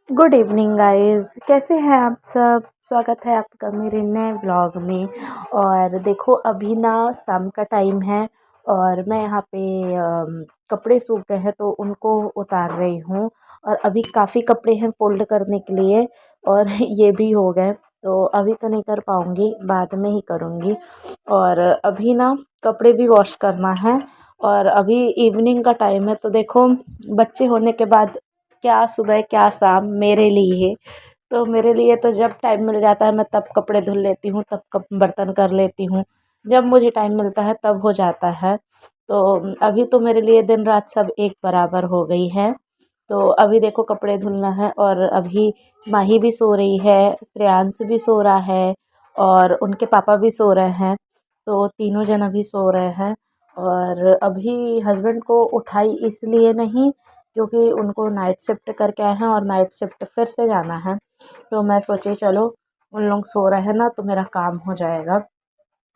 Good evening guys, कैसे हैं आप सब। स्वागत है आपका मेरे नए ब्लॉग में। और देखो अभी ना शाम का टाइम है और मैं यहाँ पे कपड़े सूख गए हैं तो उनको उतार रही हूँ। और अभी काफ़ी कपड़े हैं फोल्ड करने के लिए और ये भी हो गए तो अभी तो नहीं कर पाऊँगी, बाद में ही करूँगी। और अभी ना कपड़े भी वॉश करना है और अभी इवनिंग का टाइम है तो देखो बच्चे होने के बाद क्या सुबह क्या शाम मेरे लिए। तो मेरे लिए तो जब टाइम मिल जाता है मैं तब कपड़े धुल लेती हूँ, तब बर्तन कर लेती हूँ। जब मुझे टाइम मिलता है तब हो जाता है। तो अभी तो मेरे लिए दिन रात सब एक बराबर हो गई है। तो अभी देखो कपड़े धुलना है और अभी माही भी सो रही है, श्रेयांश भी सो रहा है और उनके पापा भी सो रहे हैं। तो तीनों जन अभी सो रहे हैं। और अभी हस्बैंड को उठाई इसलिए नहीं क्योंकि उनको नाइट शिफ्ट करके आए हैं और नाइट शिफ्ट फिर से जाना है। तो मैं सोची चलो उन लोग सो रहे हैं ना तो मेरा काम हो जाएगा।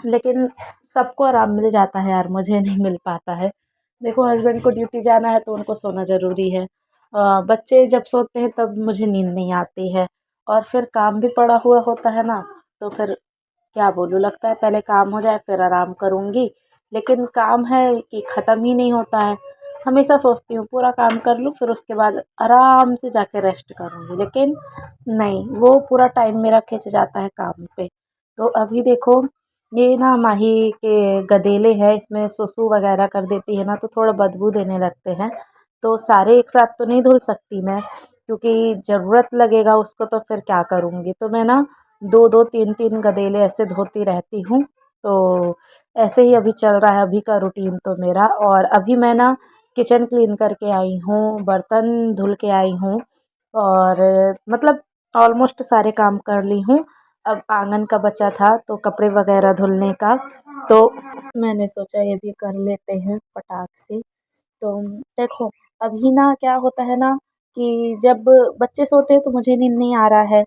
लेकिन सबको आराम मिल जाता है यार, मुझे नहीं मिल पाता है। देखो हस्बैंड को ड्यूटी जाना है तो उनको सोना ज़रूरी है। बच्चे जब सोते हैं तब मुझे नींद नहीं आती है। और फिर काम भी पड़ा हुआ होता है ना, तो फिर क्या बोलूँ, लगता है पहले काम हो जाए फिर आराम करूँगी। लेकिन काम है कि ख़त्म ही नहीं होता है। हमेशा सोचती हूँ पूरा काम कर लूँ फिर उसके बाद आराम से जाके रेस्ट करूँगी, लेकिन नहीं, वो पूरा टाइम मेरा खिंच जाता है काम पे। तो अभी देखो ये ना माही के गदेले हैं, इसमें सुसु वगैरह कर देती है ना तो थोड़ा बदबू देने लगते हैं। तो सारे एक साथ तो नहीं धुल सकती मैं, क्योंकि ज़रूरत लगेगा उसको तो फिर क्या करूँगी। तो मैं ना दो दो तीन तीन गदेले ऐसे धोती रहती हूँ। तो ऐसे ही अभी चल रहा है अभी का रूटीन तो मेरा। और अभी मैं ना किचन क्लीन करके आई हूँ, बर्तन धुल के आई हूँ और मतलब ऑलमोस्ट सारे काम कर ली हूँ। अब आंगन का बचा था तो कपड़े वगैरह धुलने का, तो मैंने सोचा ये भी कर लेते हैं फटाक से। तो देखो अभी ना क्या होता है ना कि जब बच्चे सोते हैं तो मुझे नींद नहीं आ रहा है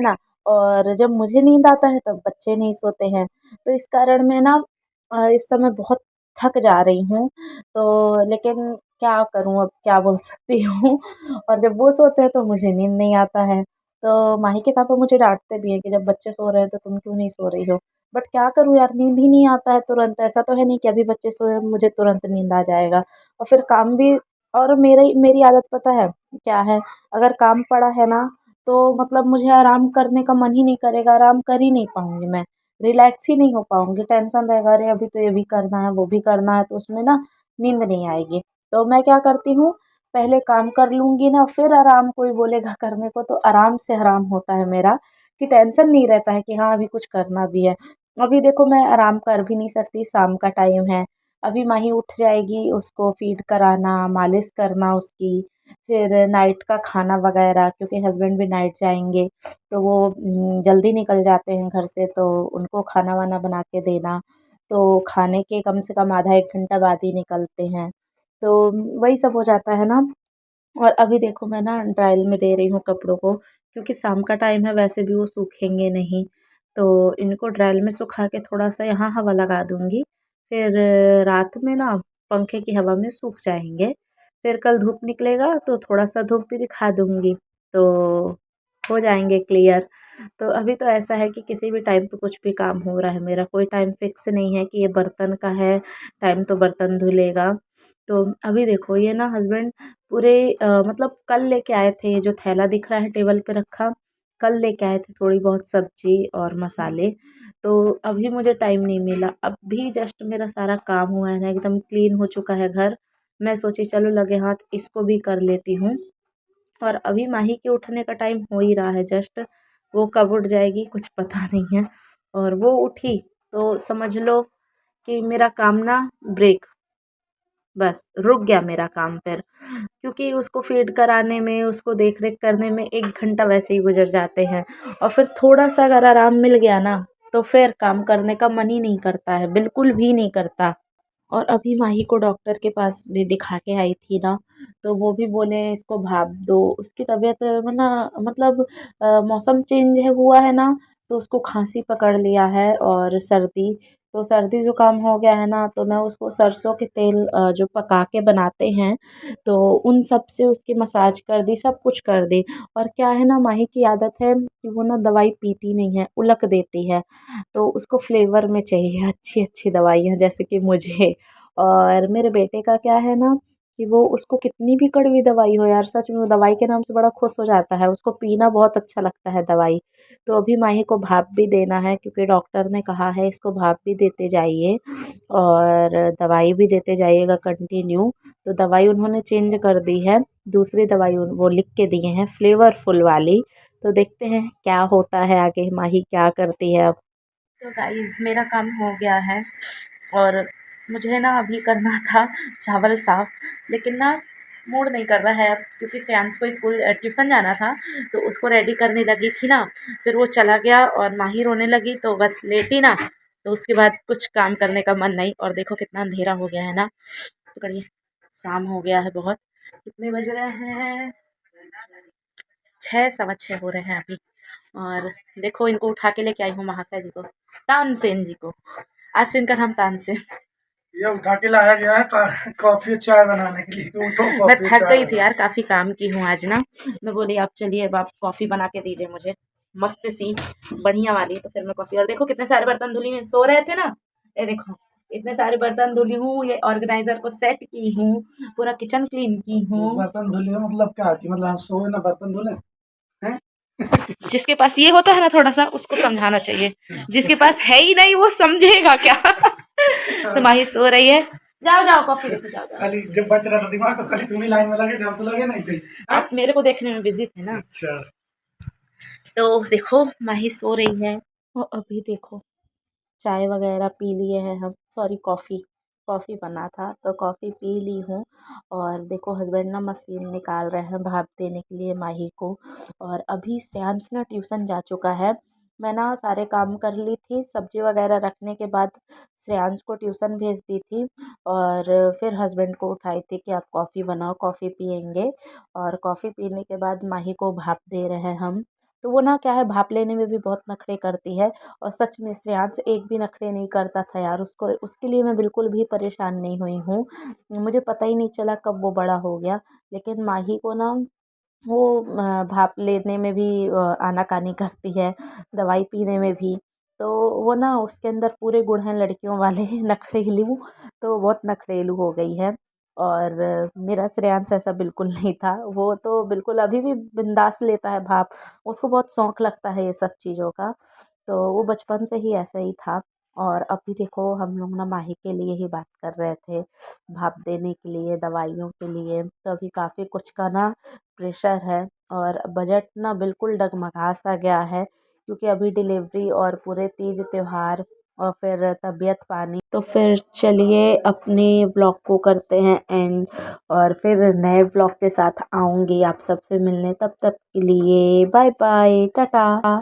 ना। और जब मुझे नींद आता है तब बच्चे नहीं सोते हैं। तो इस कारण मैं ना इस समय बहुत थक जा रही हूँ। तो लेकिन क्या करूँ, अब क्या बोल सकती हूँ। और जब वो सोते हैं तो मुझे नींद नहीं आता है। तो माही के पापा मुझे डांटते भी हैं कि जब बच्चे सो रहे हैं तो तुम क्यों नहीं सो रही हो। बट क्या करूँ यार, नींद ही नहीं आता है तुरंत। ऐसा तो है नहीं कि अभी बच्चे सोए मुझे तुरंत नींद आ जाएगा। और फिर काम भी, और मेरी मेरी आदत पता है क्या है, अगर काम पड़ा है ना तो मतलब मुझे आराम करने का मन ही नहीं करेगा, आराम कर ही नहीं पाऊँगी मैं, रिलैक्स ही नहीं हो पाऊँगी। टेंशन रहेगा, अरे अभी तो ये भी करना है वो भी करना है, तो उसमें ना नींद नहीं आएगी। तो मैं क्या करती हूँ, पहले काम कर लूँगी ना फिर आराम कोई बोलेगा करने को तो आराम से आराम होता है मेरा, कि टेंशन नहीं रहता है कि हाँ अभी कुछ करना भी है। अभी देखो मैं आराम कर भी नहीं सकती, शाम का टाइम है। अभी माही उठ जाएगी, उसको फीड कराना, मालिश करना उसकी, फिर नाइट का खाना वगैरह, क्योंकि हस्बैंड भी नाइट जाएंगे तो वो जल्दी निकल जाते हैं घर से, तो उनको खाना वाना बना के देना। तो खाने के कम से कम आधा एक घंटा बाद ही निकलते हैं। तो वही सब हो जाता है ना। और अभी देखो मैं ना ड्रायल में दे रही हूँ कपड़ों को, क्योंकि शाम का टाइम है, वैसे भी वो सूखेंगे नहीं। तो इनको ड्रायल में सुखा के थोड़ा सा यहाँ हवा लगा दूँगी। फिर रात में ना पंखे की हवा में सूख जाएंगे। फिर कल धूप निकलेगा तो थोड़ा सा धूप भी दिखा दूँगी, तो हो जाएंगे क्लियर। तो अभी तो ऐसा है कि किसी भी टाइम पे कुछ भी काम हो रहा है, मेरा कोई टाइम फिक्स नहीं है कि ये बर्तन का है टाइम तो बर्तन धुलेगा। तो अभी देखो ये ना हस्बैंड पूरे मतलब कल लेके आए थे, ये जो थैला दिख रहा है टेबल पे रखा, कल लेके आए थे थोड़ी बहुत सब्जी और मसाले। तो अभी मुझे टाइम नहीं मिला, अभी जस्ट मेरा सारा काम हुआ है ना, एकदम क्लीन हो चुका है घर। मैं सोची चलो लगे हाथ इसको भी कर लेती हूँ। और अभी माही के उठने का टाइम हो ही रहा है जस्ट, वो कब उठ जाएगी कुछ पता नहीं है। और वो उठी तो समझ लो कि मेरा काम ना ब्रेक, बस रुक गया मेरा काम फिर। क्योंकि उसको फीड कराने में, उसको देख रेख करने में 1 घंटा वैसे ही गुजर जाते हैं। और फिर थोड़ा सा अगर आराम मिल गया ना तो फिर काम करने का मन ही नहीं करता है, बिल्कुल भी नहीं करता। और अभी माही को डॉक्टर के पास भी दिखा के आई थी ना, तो वो भी बोले इसको भाप दो, उसकी तबीयत मतलब मौसम चेंज है हुआ है ना, तो उसको खांसी पकड़ लिया है और सर्दी। तो सर्दी ज़ुकाम हो गया है ना, तो मैं उसको सरसों के तेल जो पका के बनाते हैं, तो उन सब से उसकी मसाज कर दी, सब कुछ कर दी। और क्या है ना, माही की आदत है कि वो ना दवाई पीती नहीं है, उलक देती है। तो उसको फ्लेवर में चाहिए, अच्छी अच्छी दवाइयाँ, जैसे कि मुझे। और मेरे बेटे का क्या है ना, कि वो उसको कितनी भी कड़वी दवाई हो यार, सच में वो दवाई के नाम से बड़ा खुश हो जाता है, उसको पीना बहुत अच्छा लगता है दवाई। तो अभी माही को भाप भी देना है, क्योंकि डॉक्टर ने कहा है इसको भाप भी देते जाइए और दवाई भी देते जाइएगा कंटिन्यू। तो दवाई उन्होंने चेंज कर दी है, दूसरी दवाई वो लिख के दिए हैं फ्लेवरफुल वाली। तो देखते हैं क्या होता है आगे, माही क्या करती है अब। तो गाइस मेरा काम हो गया है, और मुझे ना अभी करना था चावल साफ़, लेकिन ना मूड नहीं कर रहा है अब, क्योंकि श्रेयांश को स्कूल ट्यूशन जाना था, तो उसको रेडी करने लगी थी ना, फिर वो चला गया और माही रोने लगी, तो बस लेटी ना, तो उसके बाद कुछ काम करने का मन नहीं। और देखो कितना अंधेरा हो गया है ना, पकड़िए, शाम हो गया है बहुत। कितने बज रहे हैं, 6 सवा 6 हो रहे हैं अभी। और देखो इनको उठा के लेके आई हूँ महाशय जी को, तानसेन जी को। आज से इनका नाम तानसेन। ये उठा के लाया गया है कॉफी चाय बनाने के लिए, तो उठो मैं कॉफी थक चाय गई थी बनाओ। यार, काफ़ी काम की हूँ आज ना। मैं बोली आप चलिए, अब आप कॉफ़ी बना के दीजिए मुझे, मस्त सी बढ़िया वाली। तो फिर मैं कॉफ़ी, और देखो कितने सारे बर्तन धुली हुई, सो रहे थे ना, ये देखो इतने सारे बर्तन धुली हूँ, ये ऑर्गेनाइजर को सेट की हूँ, पूरा किचन क्लीन की तो हूँ। बर्तन धुले मतलब क्या, कि मतलब हम सोए ना बर्तन धुले हैं? जिसके पास ये होता है ना थोड़ा सा, उसको समझाना चाहिए, जिसके पास है ही नहीं वो समझेगा क्या। तो माही सो रही है, जाओ जाओ कॉफी लेके जाओ जाओ। खाली जब बच रहा था दिमाग तो खाली तुम ही लाइन में लगे थे, हम तो लगे नहीं थे। आप मेरे को देखने में बिजी थे ना। अच्छा। तो देखो माही सो रही है, और अभी देखो चाय वगैरह पी लिए हैं हम, सॉरी कॉफ़ी, कॉफ़ी बना था तो कॉफ़ी पी ली हूँ। और देखो हस्बैंड ना मशीन निकाल रहे हैं भाप देने के लिए माही को। और अभी श्रेयांश ना ट्यूशन जा चुका है। मैं ना सारे काम कर ली थी, सब्जी वगैरह रखने के बाद श्रेयांश को ट्यूशन भेज दी थी। और फिर हस्बैंड को उठाई थी कि आप कॉफ़ी बनाओ, कॉफ़ी पियेंगे। और कॉफ़ी पीने के बाद माही को भाप दे रहे हैं हम। तो वो ना क्या है, भाप लेने में भी बहुत नखरे करती है। और सच में श्रेयांश एक भी नखरे नहीं करता था यार, उसको उसके लिए मैं बिल्कुल भी परेशान नहीं हुई हूँ। मुझे पता ही नहीं चला कब वो बड़ा हो गया। लेकिन माही को ना वो भाप लेने में भी आनाकानी करती है, दवाई पीने में भी। तो वो ना उसके अंदर पूरे गुण हैं लड़कियों वाले, नखरेलू। तो बहुत नखरेलू हो गई है। और मेरा श्रेयांश ऐसा बिल्कुल नहीं था, वो तो बिल्कुल अभी भी बिंदास लेता है भाप, उसको बहुत शौक लगता है ये सब चीज़ों का। तो वो बचपन से ही ऐसा ही था। और अभी देखो हम लोग ना माही के लिए ही बात कर रहे थे, भाप देने के लिए, दवाइयों के लिए। तो अभी काफ़ी कुछ का ना प्रेशर है, और बजट ना बिल्कुल डगमगा सा गया है, क्योंकि अभी डिलीवरी और पूरे तीज त्योहार और फिर तबीयत पानी। तो फिर चलिए अपने ब्लॉग को करते हैं एंड, और फिर नए ब्लॉग के साथ आऊँगी आप सबसे मिलने, तब तक के लिए बाय बाय टाटा।